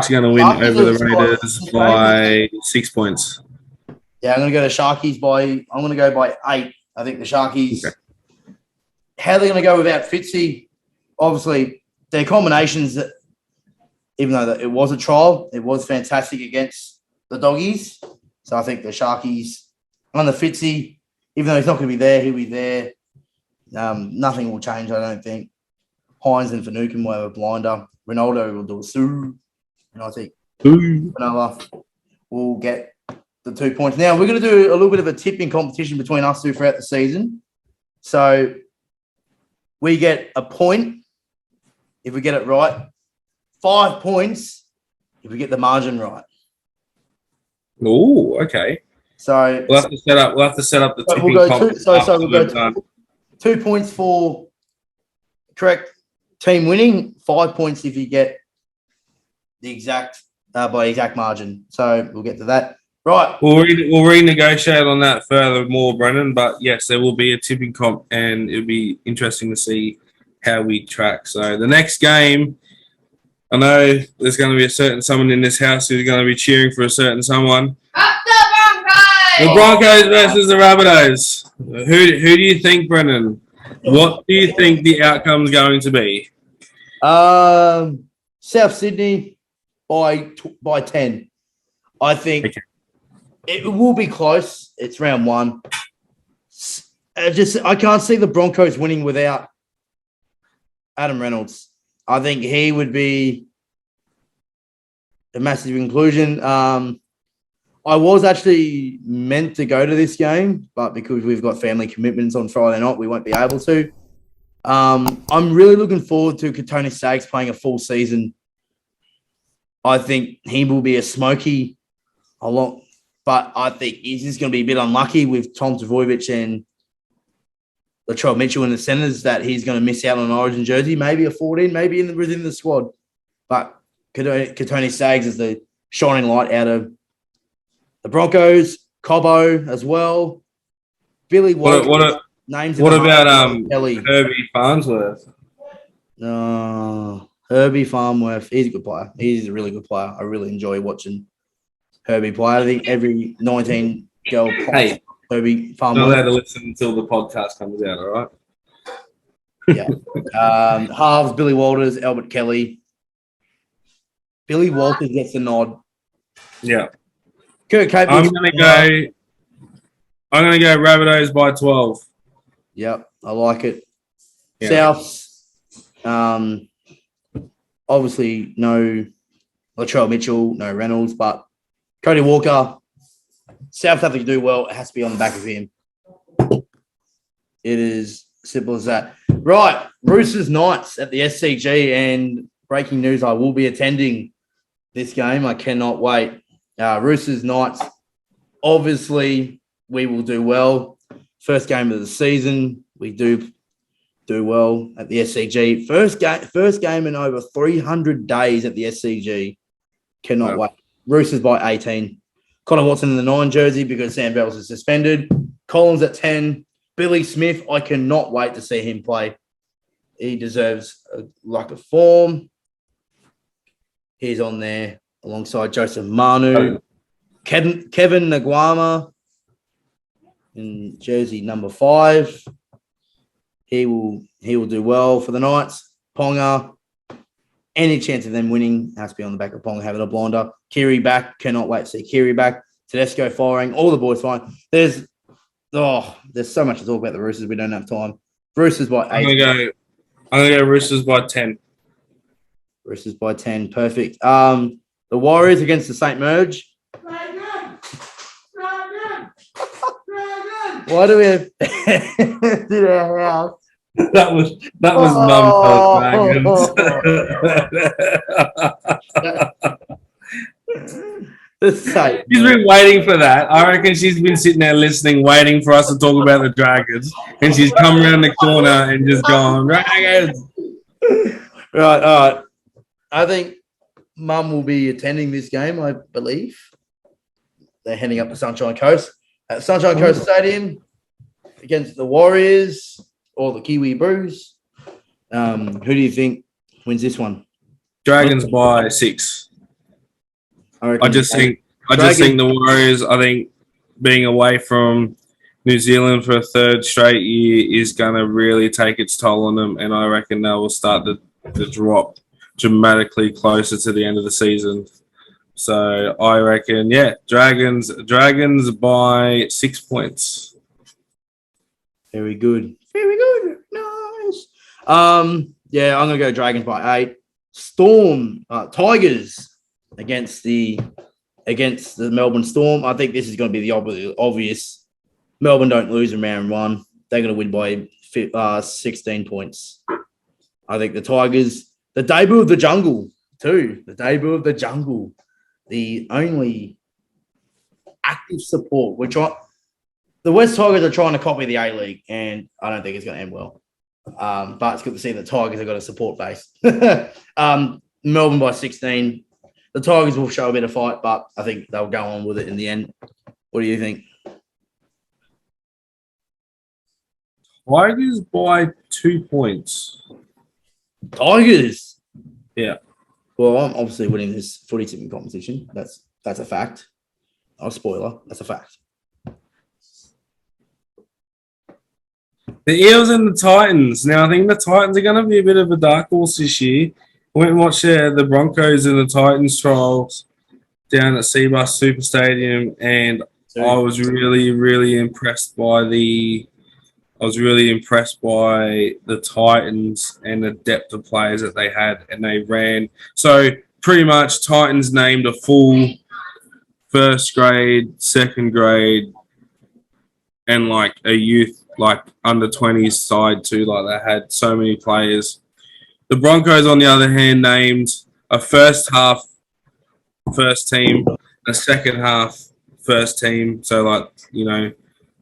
are going to win over the Raiders by 6 points. Yeah, I'm going to go to Sharkies I'm going to go by 8. I think the Sharkies. Okay. How they're going to go without Fitzy? Obviously, their combinations. Even though it was a trial, it was fantastic against the Doggies. So I think the Sharkies on the Fitzy, even though he's not going to be there, he'll be there. Nothing will change, I don't think. Hines and Finucane will have a blinder. Ronaldo will do a sue. And I think Fanola will get the 2 points. Now, we're going to do a little bit of a tipping competition between us two throughout the season. So we get a point if we get it right. 5 points if we get the margin right. Oh, okay. So we'll have to set up the tipping we'll go 2 points for correct team winning, 5 points if you get the exact by exact margin. So we'll get to that. Right. We'll renegotiate on that furthermore, Brennan. But yes, there will be a tipping comp, and it'll be interesting to see how we track. So the next game, I know there's going to be a certain someone in this house who's going to be cheering for a certain someone. Up the Broncos! The Broncos versus the Rabbitohs. Who do you think, Brennan? What do you think the outcome's going to be? South Sydney by 10. I think it will be close. It's round 1. I can't see the Broncos winning without Adam Reynolds. I think he would be a massive inclusion. I was actually meant to go to this game, but because we've got family commitments on Friday night, we won't be able to. I'm really looking forward to Katoni Staggs playing a full season. I think he will be a smoky a lot, but I think he's just going to be a bit unlucky with Tom Trbojevic and Latrell Mitchell in the centres that he's going to miss out on an Origin jersey, maybe a 14, maybe within the squad. But Katoni Staggs is the shining light out of the Broncos, Cobbo as well. Billy White. What about Herbie Farnsworth? Herbie Farnsworth. He's a good player. He's a really good player. I really enjoy watching Herbie play. I think every 19-girl plays Herbie Farnsworth. Not allowed to listen until the podcast comes out, all right? Yeah. Halves, Billy Walters, Albert Kelly. Billy Walters gets the nod. Yeah. Kurt Capel. I'm gonna go Rabbitohs by 12. Yep, I like it. Yeah. Souths, obviously no Latrell Mitchell, no Reynolds, but Cody Walker. South have to do well. It has to be on the back of him. It is simple as that. Right, Roosters Knights at the SCG, and breaking news: I will be attending this game. I cannot wait. Roosters Knights. Obviously, we will do well. First game of the season, we do well at the SCG. First game in over 300 days at the SCG. Cannot wait. Roosters by 18. Connor Watson in the 9 jersey because Sam Bells is suspended. Collins at 10. Billy Smith, I cannot wait to see him play. He deserves a form. He's on there alongside Joseph Manu. Kevin Naguama in jersey number 5. He will do well for the Knights. Ponga, any chance of them winning has to be on the back of Ponga having a blinder. Kiri back, cannot wait to see Kiri back. Tedesco firing, all the boys fine. There's so much to talk about the Roosters. We don't have time. Roosters by 8. I'm gonna go Roosters by 10. Roosters by 10, perfect. The Warriors against the St. Merge. Why do we have in our house? That was Dragons. She's been waiting for that. I reckon she's been sitting there listening, waiting for us to talk about the Dragons, and she's come around the corner and just gone Dragons. Right, all right. I think Mum will be attending this game, I believe. They're heading up to Sunshine Coast. At Sunshine Coast Stadium against the Warriors or the Kiwi Brews. Who do you think wins this one? Dragons by 6. I just think the Warriors, I think being away from New Zealand for a 3rd straight year is going to really take its toll on them, and I reckon they will start to drop dramatically closer to the end of the season. So I reckon, Dragons by 6 points. Very good. Nice. I'm gonna go Dragons by 8. Storm, Tigers against the Melbourne Storm. I think this is going to be the obvious. Melbourne don't lose in round 1. They're going to win by 16 points. I think the Tigers, the debut of the jungle too. The debut of the jungle. The only active support, the West Tigers are trying to copy the A-League, and I don't think it's going to end well. But it's good to see the Tigers have got a support base. Melbourne by 16. The Tigers will show a bit of fight, but I think they'll go on with it in the end. What do you think? Tigers by 2 points. Tigers? Yeah. Well, I'm obviously winning this footy tipping competition. That's a fact. Not a spoiler. That's a fact. The Eels and the Titans. Now, I think the Titans are going to be a bit of a dark horse this year. I went and watched the Broncos and the Titans trials down at Seabus Super Stadium, and I was really, really impressed by the Titans and the depth of players that they had, and they ran. So pretty much Titans named a full 1st grade, 2nd grade, and like a youth, like under 20s side too. Like they had so many players. The Broncos, on the other hand, named a first half first team, a second half first team. So like,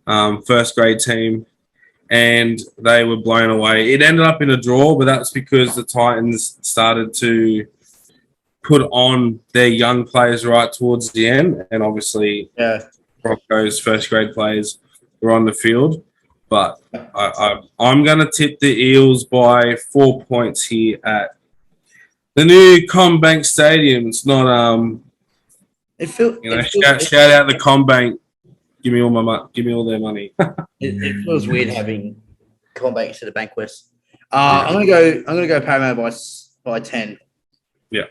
1st grade team. And they were blown away. It ended up in a draw, but that's because the Titans started to put on their young players right towards the end. And obviously, Broncos 1st grade players were on the field. But I'm going to tip the Eels by 4 points here at the new CommBank Stadium. It's not, shout out the CommBank. Give me all their money. It feels weird having CommBank instead of Bankwest. I'm gonna go Parramatta by 10. Yeah.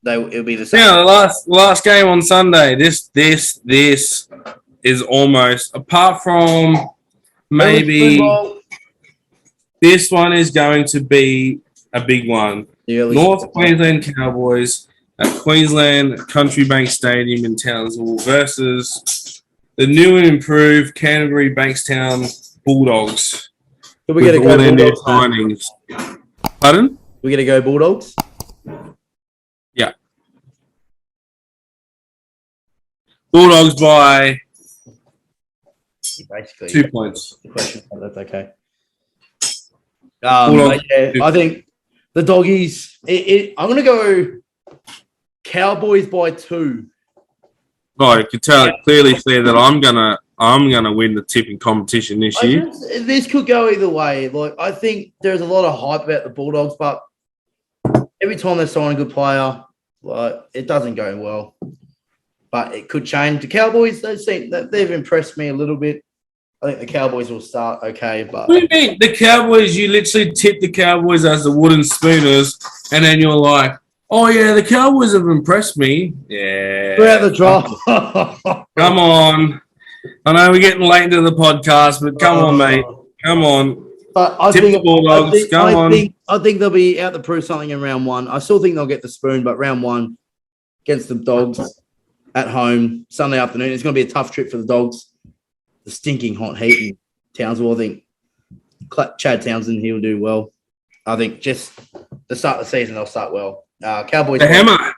it'll be the same. Yeah, the last game on Sunday. This is almost, apart from maybe this one, is going to be a big one. North Queensland Cowboys at Queensland Country Bank Stadium in Townsville versus the new and improved Canterbury Bankstown Bulldogs. So we got to go Bulldogs. Signings. Pardon? We got to go Bulldogs. Yeah. Bulldogs by basically 2 points. The question, that's okay. I think the Doggies. I'm going to go Cowboys by 2. Oh, you can tell clearly that I'm gonna win the tipping competition this year. This could go either way. Like, I think there's a lot of hype about the Bulldogs, but every time they sign a good player, like, it doesn't go well. But it could change. The Cowboys, they've impressed me a little bit. I think the Cowboys will start okay, but what do you mean? The Cowboys, you literally tip the Cowboys as the wooden spooners, and then you're like, oh yeah, the Cowboys have impressed me. Yeah. Throughout the draft. Come on. I know we're getting late into the podcast, but come on, mate. Come on. But I Tip think the Bulldogs. I think they'll be out to prove something in round 1. I still think they'll get the spoon, but round 1 against the Dogs at home Sunday afternoon. It's going to be a tough trip for the Dogs. The stinking hot heat in Townsville. I think Chad Townsend, he'll do well. I think just the start of the season, they'll start well. Cowboys. The hammer.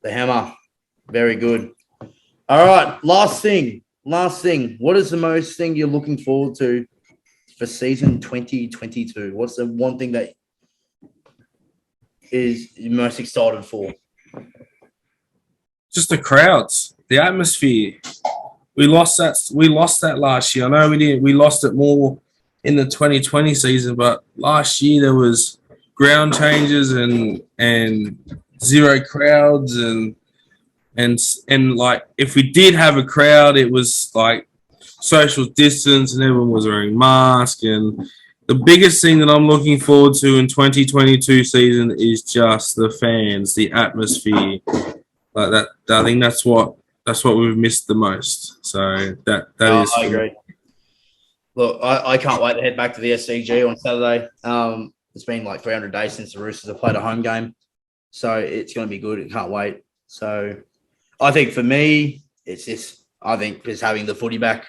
The hammer. Very good. All right. Last thing. What is the most thing you're looking forward to for season 2022? What's the one thing that is you're most excited for? Just the crowds, the atmosphere. We lost that last year. I know we didn't. We lost it more in the 2020 season, but last year there was ground changes and zero crowds and like, if we did have a crowd, it was like social distance and everyone was wearing masks. And the biggest thing that I'm looking forward to in 2022 season is just the fans, the atmosphere. Like that, I think that's what we've missed the most. So that is. I agree. Look, I can't wait to head back to the SCG on Saturday. It's been like 300 days since the Roosters have played a home game, so it's going to be good. I can't wait. So I think for me, it's just having the footy back.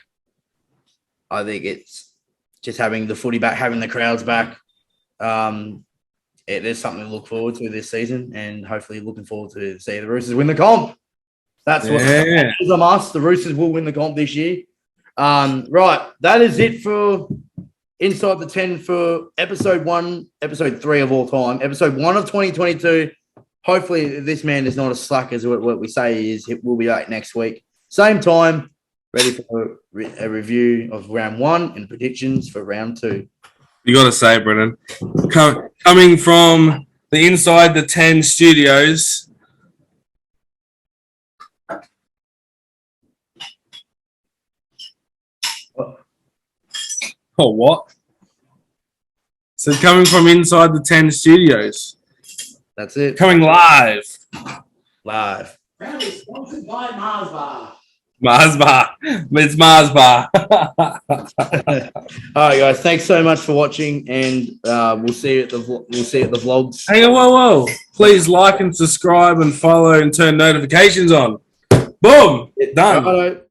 I think it's just having the footy back, having the crowds back. There's something to look forward to this season, and hopefully looking forward to see the Roosters win the comp. That's what it's on us. The Roosters will win the comp this year. Right, that is it for Inside the 10 for episode 1, episode 3 of all time, episode 1 of 2022. Hopefully this man is not as slack as what we say he is. We'll be back next week. Same time, ready for a review of round 1 and predictions for round 2. You got to say, Brennan, coming from the Inside the 10 studios. Oh, what? So coming from Inside the 10 studios. That's it. Coming live. Proudly sponsored by Mars Bar. Mars Bar. It's Mars Bar. All right, guys. Thanks so much for watching, and we'll see you at the vlogs. Hang on, whoa. Please like and subscribe and follow and turn notifications on. Boom. Done. Righto.